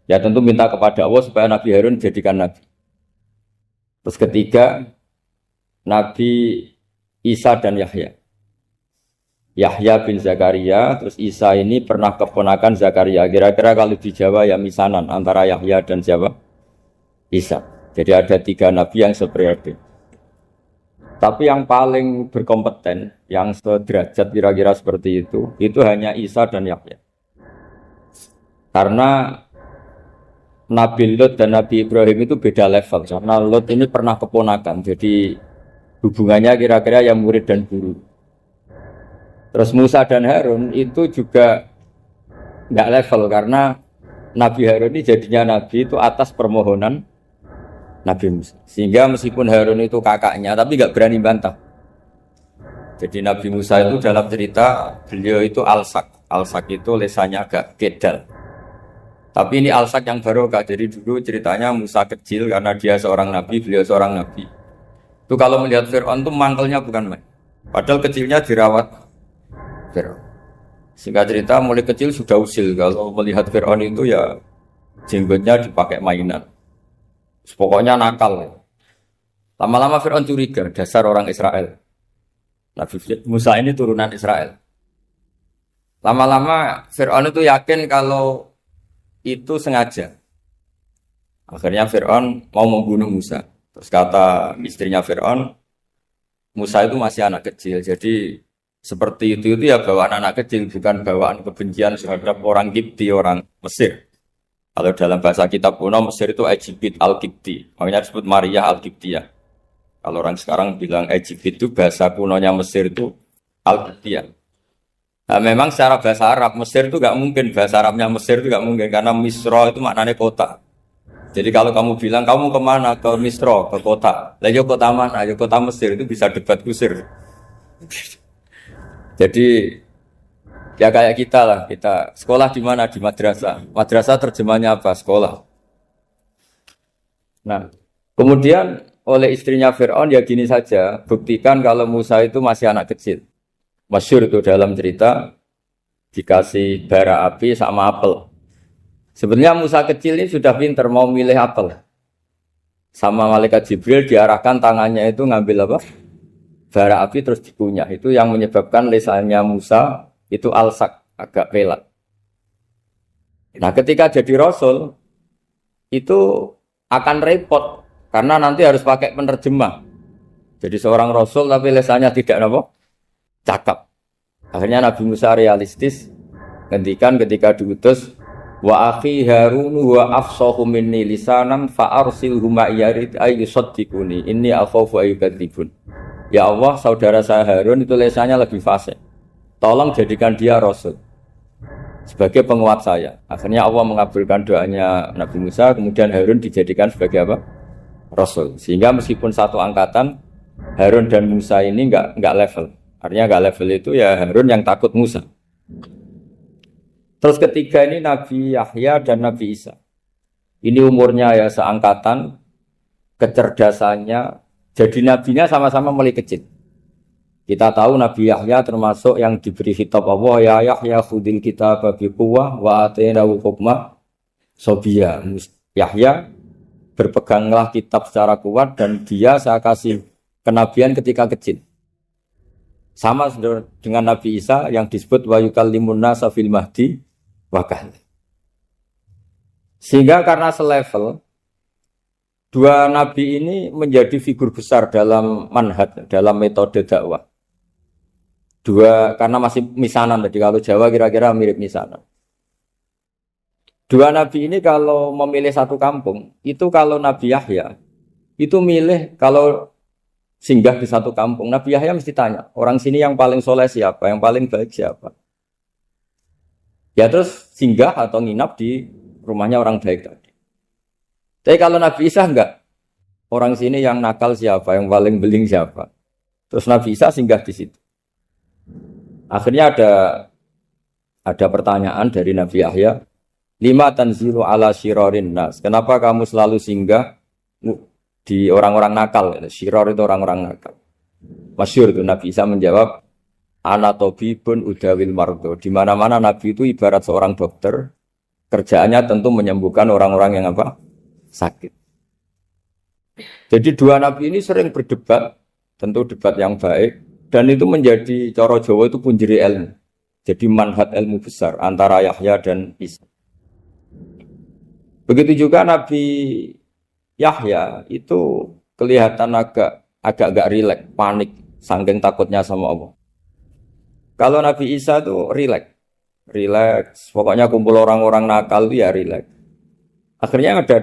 A: ya tentu minta kepada Allah supaya Nabi Harun jadikan nabi. Terus ketiga Nabi Isa dan Yahya. Yahya bin Zakaria, terus Isa ini pernah keponakan Zakaria. Kira-kira kalau di Jawa ya misanan antara Yahya dan siapa? Isa. Jadi ada 3 nabi yang seperiode. Tapi yang paling berkompeten, yang sederajat kira-kira seperti itu hanya Isa dan Yahya. Karena Nabi Lut dan Nabi Ibrahim itu beda level. Karena Lut ini pernah keponakan, jadi hubungannya kira-kira yang murid dan guru. Terus Musa dan Harun itu juga nggak level, karena Nabi Harun ini jadinya Nabi itu atas permohonan Nabi Musa. Sehingga meskipun Harun itu kakaknya, tapi nggak berani bantah. Jadi Nabi Musa itu dalam cerita, beliau itu alsak. Alsak itu lesannya agak kedal. Tapi ini alsak yang barokah. Jadi dulu ceritanya Musa kecil karena dia seorang Nabi, beliau seorang Nabi. Itu kalau melihat Fir'aun itu mangkelnya bukan main. Padahal kecilnya dirawat Fir'aun. Sehingga cerita mulai kecil sudah usil. Kalau melihat Fir'aun itu ya jenggotnya dipakai mainan. Pokoknya nakal. Lama-lama Fir'aun curiga, dasar orang Israel. Nabi Musa ini turunan Israel. Lama-lama Fir'aun itu yakin kalau itu sengaja. Akhirnya Fir'aun mau membunuh Musa. Terus kata istrinya Fir'aun, Musa itu masih anak kecil. Jadi seperti itu ya bawaan anak kecil, bukan bawaan kebencian terhadap orang Kipti, orang Mesir. Kalau dalam bahasa kitab kuno Mesir itu Egypt Al-Kipti, makanya disebut Maria Al-Kiptiyah. Kalau orang sekarang bilang Egypt itu bahasa kunonya Mesir itu Al-Kiptiyah. Nah, memang secara bahasa Arab Mesir itu gak mungkin, bahasa Arabnya Mesir itu gak mungkin karena Misra itu maknanya kota. Jadi kalau kamu bilang kamu kemana, ke Misra, ke kota, lah ya kota mana, ya kota Mesir, itu bisa debat kusir. Jadi ya kayak kita lah, kita sekolah di mana? Di madrasah. Madrasah terjemahnya apa? Sekolah. Nah, kemudian oleh istrinya Fir'aun ya gini saja, buktikan kalau Musa itu masih anak kecil. Masyhur itu dalam cerita dikasih bara api sama apel. Sebenarnya Musa kecil ini sudah pinter mau milih apel. Sama malaikat Jibril diarahkan tangannya itu ngambil apa? Bara api terus dikunyah. Itu yang menyebabkan lisannya Musa itu alsak, agak pelat. Nah, ketika jadi rasul itu akan repot karena nanti harus pakai penerjemah. Jadi seorang rasul tapi lisannya tidak apa? Cakap. Akhirnya Nabi Musa realistis ngendikan ketika diutus wa akhi Harun wa afsahu minni lisanan fa arsilhu ma yarid ay yusaddiquni inni akhafu ay yukadzibun. Ya Allah, saudara saya Harun itu lisannya lebih fasih. Tolong jadikan dia rasul sebagai penguat saya. Akhirnya Allah mengabulkan doanya Nabi Musa, kemudian Harun dijadikan sebagai apa? Rasul. Sehingga meskipun satu angkatan, Harun dan Musa ini enggak level. Artinya enggak level itu ya Harun yang takut Musa. Terus ketiga ini Nabi Yahya dan Nabi Isa. Ini umurnya ya seangkatan, kecerdasannya, jadi nabinya sama-sama mulai kecil. Kita tahu Nabi Yahya termasuk yang diberi khitab Allah, ya Yahya khudil kitab bi quwwah wa atainahu hukma sobiyya. Yahya berpeganglah kitab secara kuat dan dia saya kasih kenabian ketika kecil. Sama dengan Nabi Isa yang disebut wa yukallimun nasa fil mahdi wa kahla. Sehingga karena selevel dua nabi ini menjadi figur besar dalam manhaj, dalam metode dakwah. Dua karena masih misanan tadi, kalau Jawa kira-kira mirip misanan. Dua nabi ini kalau memilih satu kampung, itu kalau Nabi Yahya itu milih kalau singgah di satu kampung, Nabi Yahya mesti tanya, orang sini yang paling soleh siapa, yang paling baik siapa. Ya terus singgah atau nginap di rumahnya orang baik tadi. Tapi kalau Nabi Isa enggak, orang sini yang nakal siapa, yang paling beling siapa. Terus Nabi Isa singgah di situ. Akhirnya ada pertanyaan dari Nabi Yahya, lima tanzilu ala syirarin nas. Kenapa kamu selalu singgah di orang-orang nakal? Syiror itu orang-orang nakal. Masyhur itu Nabi Isa menjawab, ana tabibun udawil mardo. Di mana-mana Nabi itu ibarat seorang dokter, kerjaannya tentu menyembuhkan orang-orang yang apa? Sakit. Jadi dua nabi ini sering berdebat, tentu debat yang baik, dan itu menjadi cara Jawa itu punjeri ilmu. Jadi manhaj ilmu besar antara Yahya dan Isa. Begitu juga Nabi Yahya itu kelihatan agak rileks, panik, saking takutnya sama Allah. Kalau Nabi Isa itu rileks, pokoknya kumpul orang-orang nakal itu ya rileks. Akhirnya ada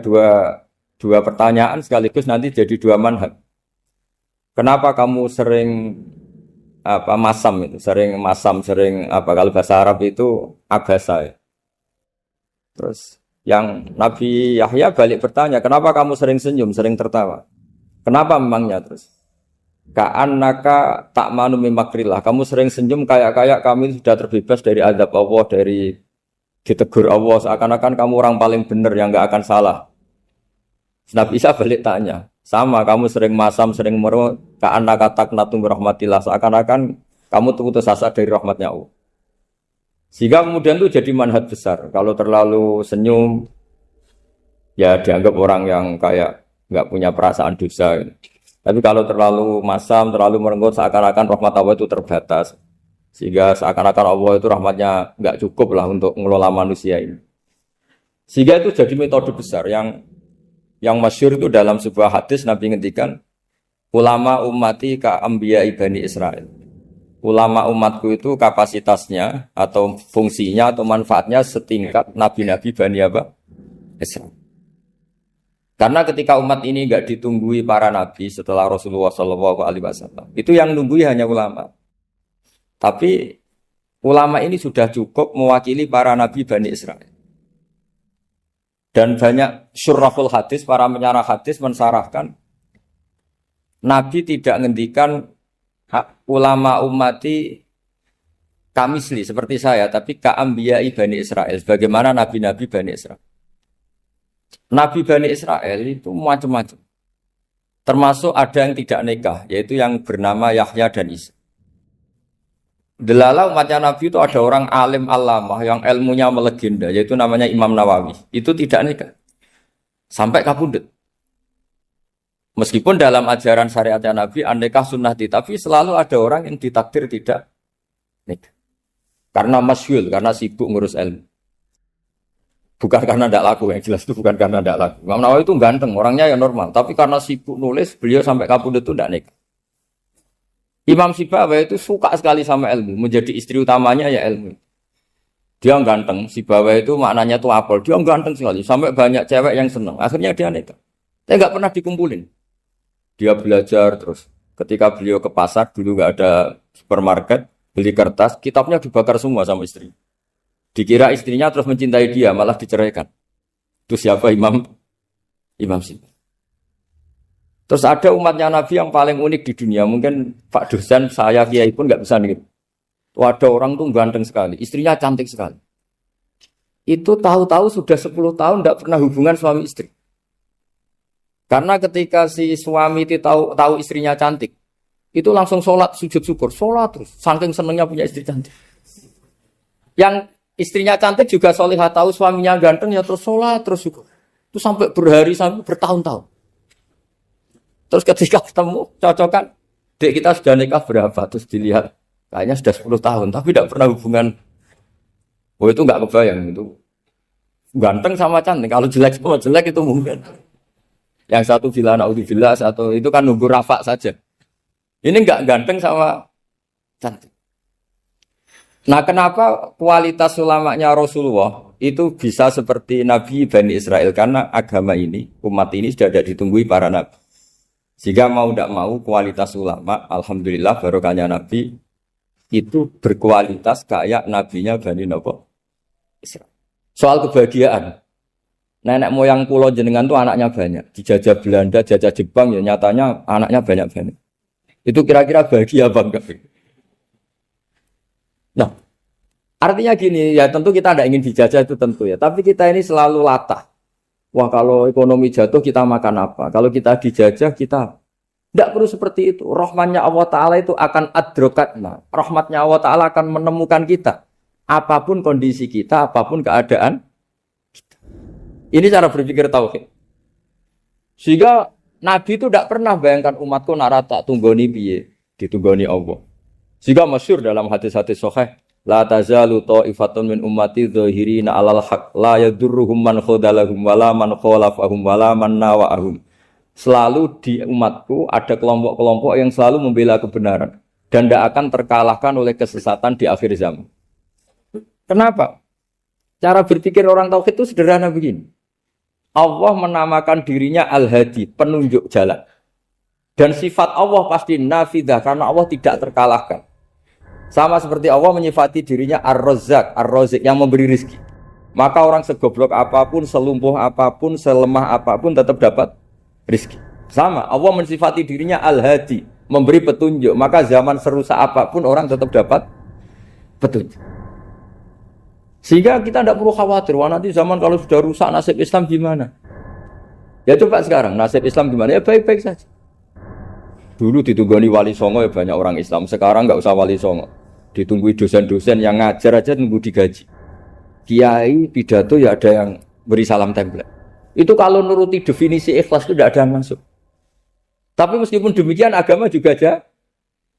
A: dua pertanyaan sekaligus nanti jadi dua manhaj. Kenapa kamu sering sering kalau bahasa Arab itu abasa ya. Terus yang Nabi Yahya balik bertanya, kenapa kamu sering senyum, sering tertawa? Kenapa memangnya terus? Ka'annaka ta'manu min makrillah. Kamu sering senyum kayak kami sudah terbebas dari azab Allah, dari ditegur Allah, seakan-akan kamu orang paling benar yang enggak akan salah. Nabi Isa balik tanya, sama kamu sering masam, sering meru, ka'annaka taqnatu min rahmatillah, seakan-akan kamu putus asa dari rahmatnya Allah. Sehingga kemudian itu jadi manhaj besar. Kalau terlalu senyum, ya dianggap orang yang kayak enggak punya perasaan dosa. Tapi kalau terlalu masam, terlalu merenggut, seakan-akan rahmat Allah itu terbatas. Sehingga seakan-akan Allah itu rahmatnya enggak cukup lah untuk mengelola manusia ini. Sehingga itu jadi metode besar yang masyhur itu dalam sebuah hadis Nabi ngendikan, ulama ummati ka anbiya Bani Israil. Ulama umatku itu kapasitasnya atau fungsinya atau manfaatnya setingkat nabi-nabi Bani Israil. Karena ketika umat ini enggak ditunggui para nabi setelah Rasulullah SAW, itu yang nunggui hanya ulama. Tapi ulama ini sudah cukup mewakili para nabi Bani Israil. Dan banyak syurahul hadis, para penyarah hadis mensarahkan, Nabi tidak ngendikan ulama ummati kamisli seperti saya, tapi ka'ambiyai Bani Israil, bagaimana nabi-nabi Bani Israil. Nabi Bani Israel itu macam-macam. Termasuk ada yang tidak nikah, yaitu yang bernama Yahya dan Isa. Delala umatnya Nabi itu ada orang alim alamah yang ilmunya melegenda, yaitu namanya Imam Nawawi. Itu tidak nikah. Sampai kabudut. Meskipun dalam ajaran syariatnya Nabi, nikah sunnati, tapi selalu ada orang yang ditakdir tidak nikah. Karena masyhul, karena sibuk ngurus ilmu. Bukan karena tidak laku, yang jelas itu bukan karena tidak laku. Imam Nawawi itu ganteng, orangnya ya normal. Tapi karena sibuk nulis, beliau sampai kabudut itu tidak nikah. Imam Sibawayh itu suka sekali sama ilmu, menjadi istri utamanya ya ilmu. Dia ganteng, Sibawayh itu maknanya tuh apel, dia ganteng sekali, sampai banyak cewek yang senang. Akhirnya dia nikah. Tapi nggak pernah dikumpulin. Dia belajar terus. Ketika beliau ke pasar, dulu nggak ada supermarket, beli kertas, kitabnya dibakar semua sama istri. Dikira istrinya terus mencintai dia, malah diceraikan. Itu siapa Imam Sibawayh. Terus ada umatnya Nabi yang paling unik di dunia. Mungkin Pak dosen, saya kiai pun nggak bisa nih. Ada orang tuh ganteng sekali, istrinya cantik sekali. Itu tahu-tahu sudah 10 tahun tidak pernah hubungan suami istri. Karena ketika si suami itu tahu istrinya cantik, itu langsung sholat sujud syukur, sholat terus. Saking senengnya punya istri cantik. Yang istrinya cantik juga solihah, tahu suaminya ganteng ya terus sholat terus syukur. Itu sampai berhari sampai bertahun-tahun. Terus ketika ketemu, cocokan, dek kita sudah nikah berapa? Terus dilihat, kayaknya sudah 10 tahun, tapi tidak pernah hubungan. Oh itu nggak kebayang, itu ganteng sama cantik. Kalau jelek sama jelek itu mungkin. Yang satu bila naudzubillah, satu itu kan nunggu rafa saja. Ini nggak ganteng sama cantik. Nah kenapa kualitas ulamanya Rasulullah itu bisa seperti Nabi Bani Israel? Karena agama ini, umat ini sudah ada ditunggui para nabi. Jika mau tidak mau kualitas ulama, alhamdulillah barokahnya Nabi itu berkualitas kayak nabinya Bani Israel. Soal kebahagiaan, nenek moyang pulau jenengan tuh anaknya banyak, dijajah Belanda, jajah Jepang ya nyatanya anaknya banyak. Itu kira-kira bahagia bangga. Nah, artinya gini ya tentu kita tidak ingin dijajah itu tentu ya, tapi kita ini selalu latah. Wah kalau ekonomi jatuh kita makan apa? Kalau kita dijajah kita tidak perlu seperti itu. Rahmatnya Allah Ta'ala itu akan adrokatna. Rahmatnya Allah Ta'ala akan menemukan kita. Apapun kondisi kita, apapun keadaan kita. Ini cara berpikir tauhid. Sehingga Nabi itu tidak pernah bayangkan umatku narata tunggoni piye, ditunggoni Allah. Sehingga masyhur dalam hadis-hadis sahih. La tazalu ta'ifatun min ummati dzahirina 'alal haq la yadurruhum man khadalahum wala man khalafahum wala man nawa'ahum. Selalu di umatku ada kelompok-kelompok yang selalu membela kebenaran dan tidak akan terkalahkan oleh kesesatan di akhir zaman. Kenapa? Cara berpikir orang tauhid itu sederhana begini. Allah menamakan dirinya Al-Hadi, penunjuk jalan. Dan sifat Allah pasti nafidah karena Allah tidak terkalahkan. Sama seperti Allah menyifati dirinya Ar-Razzaq, Ar-Razik yang memberi rizki. Maka orang segoblok apapun, selumpuh apapun, selemah apapun tetap dapat rizki. Sama, Allah mensifati dirinya Al-Hadi, memberi petunjuk. Maka zaman serusak apapun orang tetap dapat petunjuk. Sehingga kita tidak perlu khawatir, wah nanti zaman kalau sudah rusak nasib Islam gimana? Ya coba sekarang, nasib Islam gimana? Ya baik-baik saja. Dulu ditunggoni wali songo ya banyak orang Islam, sekarang nggak usah wali songo. Ditunggu dosen-dosen yang ngajar aja nunggu digaji. Kiai pidato ya ada yang beri salam template. Itu kalau nuruti definisi ikhlas itu tidak ada yang masuk. Tapi meskipun demikian agama juga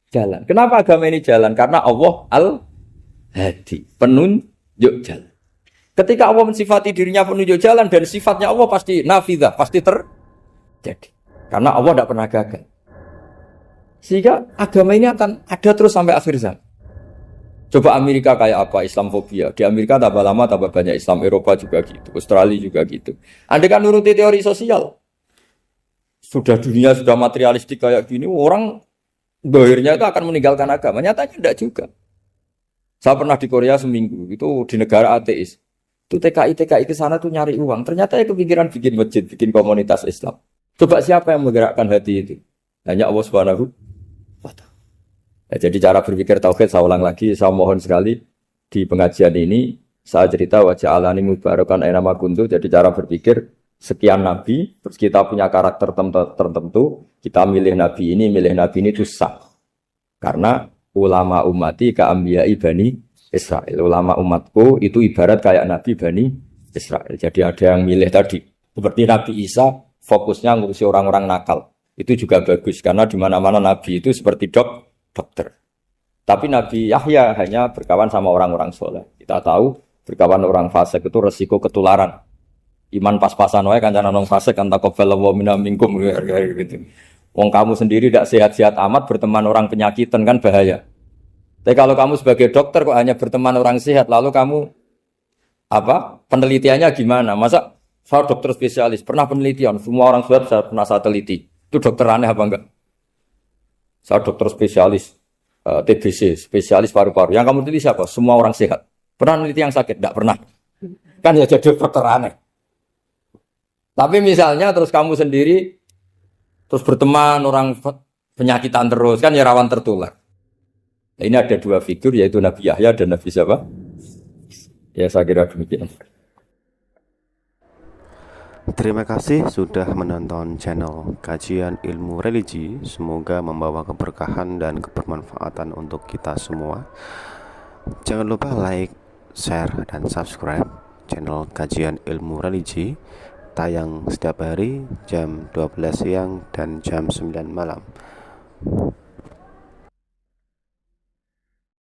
A: jalan. Kenapa agama ini jalan? Karena Allah Al-Hadi, penunjuk jalan. Ketika Allah mensifati dirinya penunjuk jalan dan sifatnya Allah pasti nafidah, pasti terjadi. Karena Allah tidak pernah gagal. Sehingga agama ini akan ada terus sampai akhir zaman. Coba Amerika kayak apa? Islamofobia. Di Amerika tambah lama tambah banyak Islam. Eropa juga gitu. Australia juga gitu. Anda kan nuruti teori sosial. Sudah dunia sudah materialistik kayak gini. Orang dohirnya itu akan meninggalkan agama. Nyatanya tidak juga. Saya pernah di Korea seminggu. Itu di negara ateis. Itu TKI ke sana tuh nyari uang. Ternyata ya kepikiran bikin masjid, bikin komunitas Islam. Coba siapa yang menggerakkan hati itu? Hanya Allah Subhanahu wa Ta'ala. Ya, jadi cara berpikir tauhid saya ulang lagi, saya mohon sekali di pengajian ini saya cerita wajah alani mubarakan aina ma kuntu. Jadi cara berpikir sekian nabi, terus kita punya karakter tertentu, kita milih nabi ini itu sah. Karena ulama ummati ka'ambiyai Bani Israel. Ulama umatku itu ibarat kayak nabi Bani Israel. Jadi ada yang milih tadi. Seperti Nabi Isa fokusnya ngurusi orang-orang nakal. Itu juga bagus karena di mana-mana nabi itu seperti dokter. Tapi Nabi Yahya hanya berkawan sama orang-orang soleh. Kita tahu berkawan orang fasik itu resiko ketularan. Iman pas-pasan wae kancane nang fasik kan taqabbalallahu minna minkum gitu. Wong kamu sendiri tidak sehat-sehat amat berteman orang penyakitan kan bahaya. Tapi kalau kamu sebagai dokter kok hanya berteman orang sehat, lalu kamu penelitiannya gimana? Masa saya dokter spesialis pernah penelitian, semua orang sehat saya pernah saya teliti. Itu dokter aneh apa enggak? Saya dokter spesialis TBC, spesialis paru-paru. Yang kamu teliti siapa? Semua orang sehat. Pernah meneliti yang sakit? Tidak pernah. Kan ya jadi dokter aneh. Tapi misalnya terus kamu sendiri terus berteman orang penyakitan terus, kan ya rawan tertular. Nah, ini ada dua figur yaitu Nabi Yahya dan Nabi siapa? Ya saya kira demikian.
B: Terima kasih sudah menonton channel Kajian Ilmu Religi. Semoga membawa keberkahan dan kebermanfaatan untuk kita semua. Jangan lupa like, share, dan subscribe channel Kajian Ilmu Religi. Tayang setiap hari jam 12 siang dan jam 9 malam.